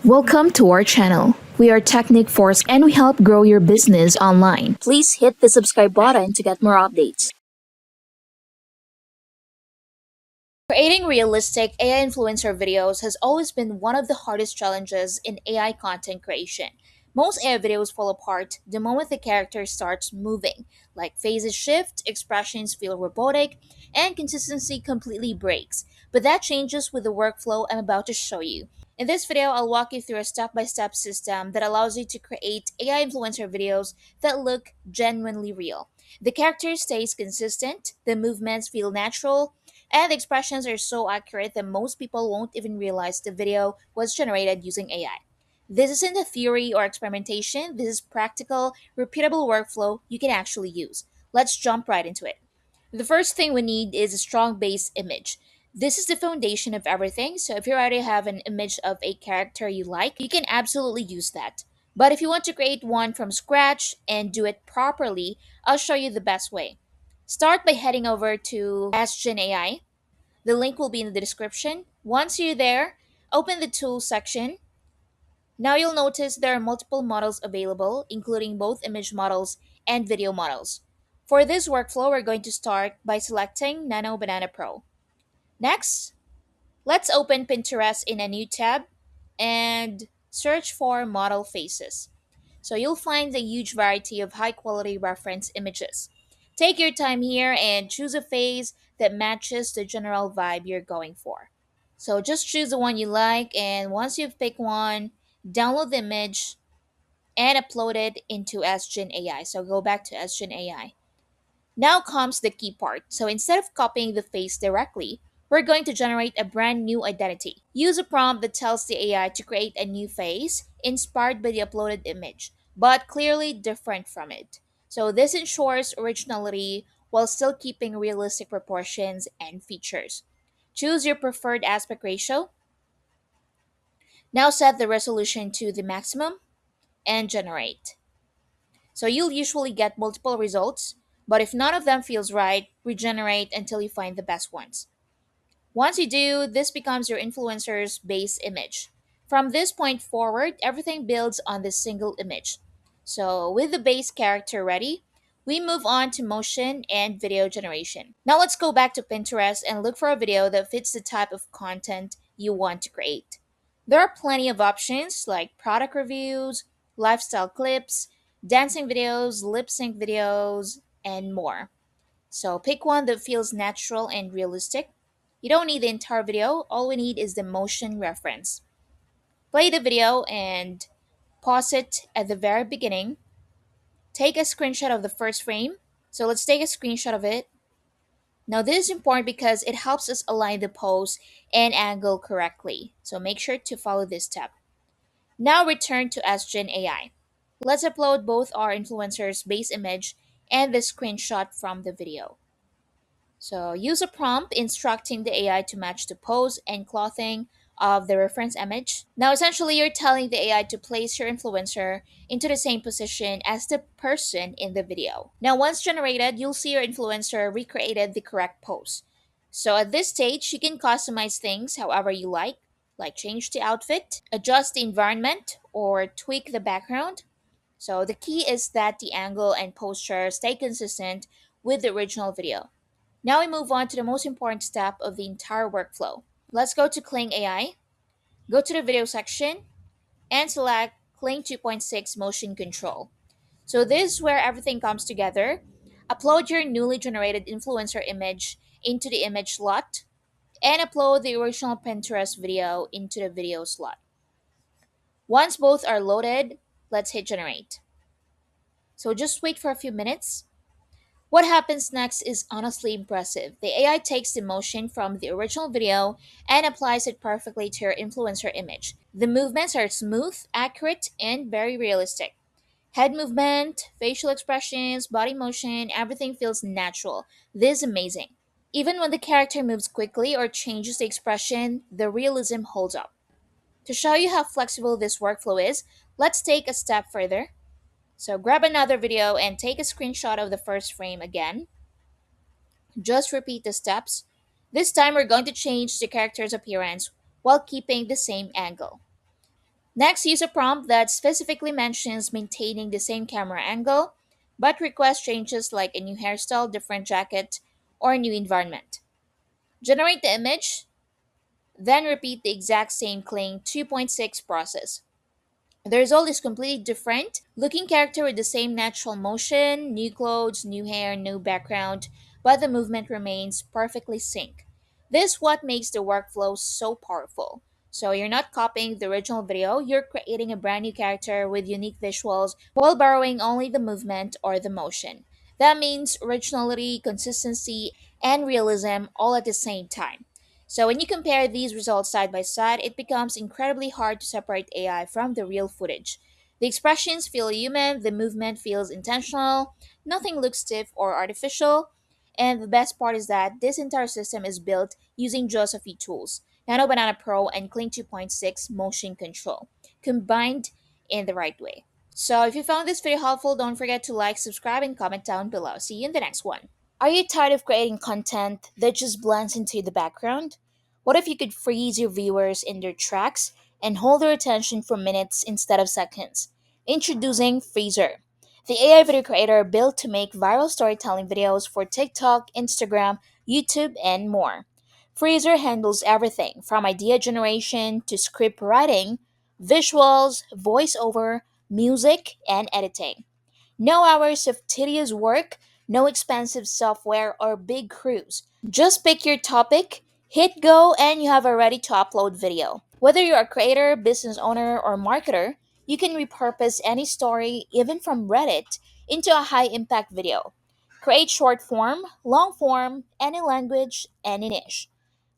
Welcome to our channel. We are Technic Force and we help grow your business online. Please hit the subscribe button to get more updates. Creating realistic AI influencer videos has always been one of the hardest challenges in AI content creation. Most AI videos fall apart the moment the character starts moving, like faces shift, expressions feel robotic, and consistency completely breaks. But that changes with the workflow I'm about to show you. In this video, I'll walk you through a step by step system that allows you to create AI influencer videos that look genuinely real. The character stays consistent, the movements feel natural, and the expressions are so accurate that most people won't even realize the video was generated using AI. This isn't a theory or experimentation, this is practical, repeatable workflow you can actually use. Let's jump right into it. The first thing we need is a strong base image. This is the foundation of everything, so if you already have an image of a character you like, you can absolutely use that. But if you want to create one from scratch and do it properly, I'll show you the best way. Start by heading over to AskGen AI. The link will be in the description. Once you're there, open the Tools section. Now you'll notice there are multiple models available, including both image models and video models. For this workflow, we're going to start by selecting Nano Banana Pro. Next, let's open Pinterest in a new tab and search for model faces. So you'll find a huge variety of high quality reference images. Take your time here and choose a face that matches the general vibe you're going for. So just choose the one you like, and once you've picked one, download the image and upload it into SGen AI. So go back to SGen AI. Now comes the key part. So instead of copying the face directly, we're going to generate a brand new identity. Use a prompt that tells the AI to create a new face inspired by the uploaded image, but clearly different from it. So this ensures originality while still keeping realistic proportions and features. Choose your preferred aspect ratio. Now set the resolution to the maximum and generate. So you'll usually get multiple results, but if none of them feels right, regenerate until you find the best ones. Once you do, this becomes your influencer's base image. From this point forward, everything builds on this single image. So with the base character ready, we move on to motion and video generation. Now let's go back to Pinterest and look for a video that fits the type of content you want to create. There are plenty of options like product reviews, lifestyle clips, dancing videos, lip sync videos, and more. So pick one that feels natural and realistic. You don't need the entire video, all we need is the motion reference. Play the video and pause it at the very beginning. Take a screenshot of the first frame. So let's take a screenshot of it. Now this is important because it helps us align the pose and angle correctly. So make sure to follow this step. Now return to SGen AI. Let's upload both our influencer's base image and the screenshot from the video. So use a prompt instructing the AI to match the pose and clothing of the reference image. Now essentially you're telling the AI to place your influencer into the same position as the person in the video. Now once generated, you'll see your influencer recreated the correct pose. So at this stage, you can customize things however you like change the outfit, adjust the environment, or tweak the background. So the key is that the angle and posture stay consistent with the original video. Now we move on to the most important step of the entire workflow. Let's go to Kling AI, go to the video section, and select Kling 2.6 Motion Control. So this is where everything comes together. Upload your newly generated influencer image into the image slot, and upload the original Pinterest video into the video slot. Once both are loaded, let's hit generate. So just wait for a few minutes. What happens next is honestly impressive. The AI takes the motion from the original video and applies it perfectly to your influencer image. The movements are smooth, accurate, and very realistic. Head movement, facial expressions, body motion, everything feels natural. This is amazing. Even when the character moves quickly or changes the expression, the realism holds up. To show you how flexible this workflow is, let's take a step further. So grab another video and take a screenshot of the first frame again. Just repeat the steps. This time we're going to change the character's appearance while keeping the same angle. Next, use a prompt that specifically mentions maintaining the same camera angle, but request changes like a new hairstyle, different jacket, or a new environment. Generate the image, then repeat the exact same Kling 2.6 process. The result is completely different. Looking character with the same natural motion, new clothes, new hair, new background, but the movement remains perfectly synced. This is what makes the workflow so powerful. So you're not copying the original video, you're creating a brand new character with unique visuals while borrowing only the movement or the motion. That means originality, consistency, and realism all at the same time. So when you compare these results side by side, it becomes incredibly hard to separate AI from the real footage. The expressions feel human, the movement feels intentional, nothing looks stiff or artificial, and the best part is that this entire system is built using just a few tools: Nano Banana Pro and Kling 2.6 motion control, combined in the right way. So if you found this video helpful, don't forget to like, subscribe, and comment down below. See you in the next one. Are you tired of creating content that just blends into the background? What if you could freeze your viewers in their tracks and hold their attention for minutes instead of seconds? Introducing Freezer, the AI video creator built to make viral storytelling videos for TikTok, Instagram, YouTube, and more. Freezer handles everything from idea generation to script writing, visuals, voiceover, music, and editing. No hours of tedious work, no expensive software or big crews. Just pick your topic, hit go, and you have a ready to upload video. Whether you're a creator, business owner, or marketer, you can repurpose any story, even from Reddit, into a high impact video. Create short form, long form, any language, any niche.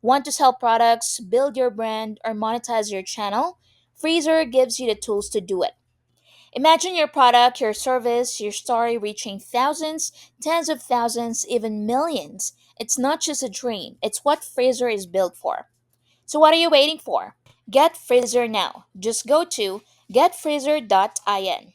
Want to sell products, build your brand, or monetize your channel? Freezer gives you the tools to do it. Imagine your product, your service, your story reaching thousands, tens of thousands, even millions. It's not just a dream, it's what Fraser is built for. So, what are you waiting for? Get Fraser now. Just go to getfraser.in.